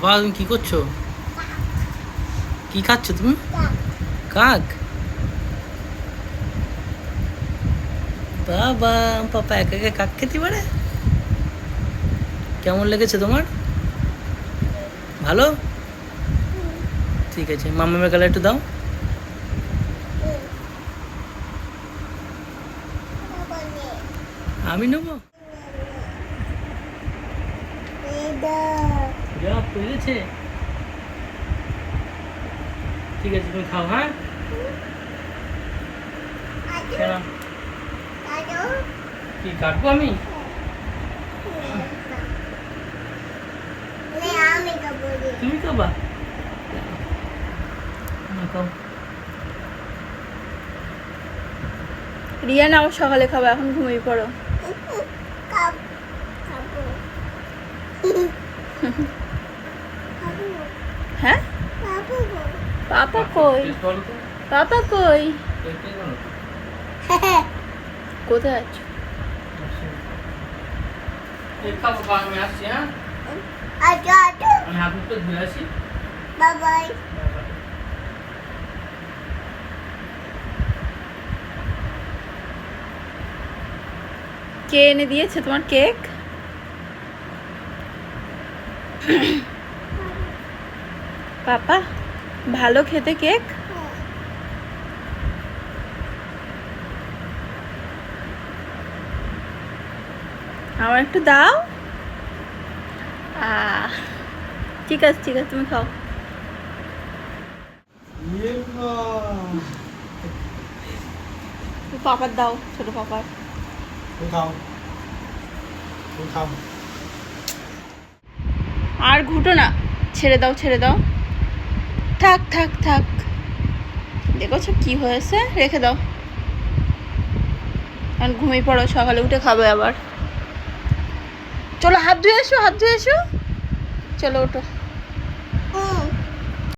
বাবা তুমি কি করছো? কি খাচ্ছ তুমি? কাক। বাবা পাপা একা একা কাক খেতে পারে? কেমন লেগেছে তোমার? ভালো? ঠিক আছে, মাম্মামের গালে একটু দাও। আমি নেবো। যা পেরেছে। ঠিক আছে তুমি খাও। হ্যাঁ কেন কি কাটবো আমি? তুমি খাবা? খাও। রিয়া নাও সকালে খাবো, এখন ঘুমিয়ে পড়ো। হ্যাঁ পাপা কই? পাপা কই? কোথায় আছো? আমি আসছি। হ্যাঁ আমি হাত মুখটা ধুয়ে আসি। বাবাই। কে এনে দিয়েছে তোমার কেক? পাপা ভালো খেতে কেক? আমার একটু দাও। ঠিক আছে ঠিক আছে, তুমি খাও। পাপার দাও, ছোট পাপার। আর ঘুটো না, ছেড়ে দাও ছেড়ে দাও। থাক থাক থাক, দেখেছো কি হয়েছে, রেখে দাও। এখন ঘুমিয়ে পড়ো, সকালে উঠে খাবে আবার। চলো হাত ধুয়ে এসো, হাত ধুয়ে এসো, চলো ওঠো।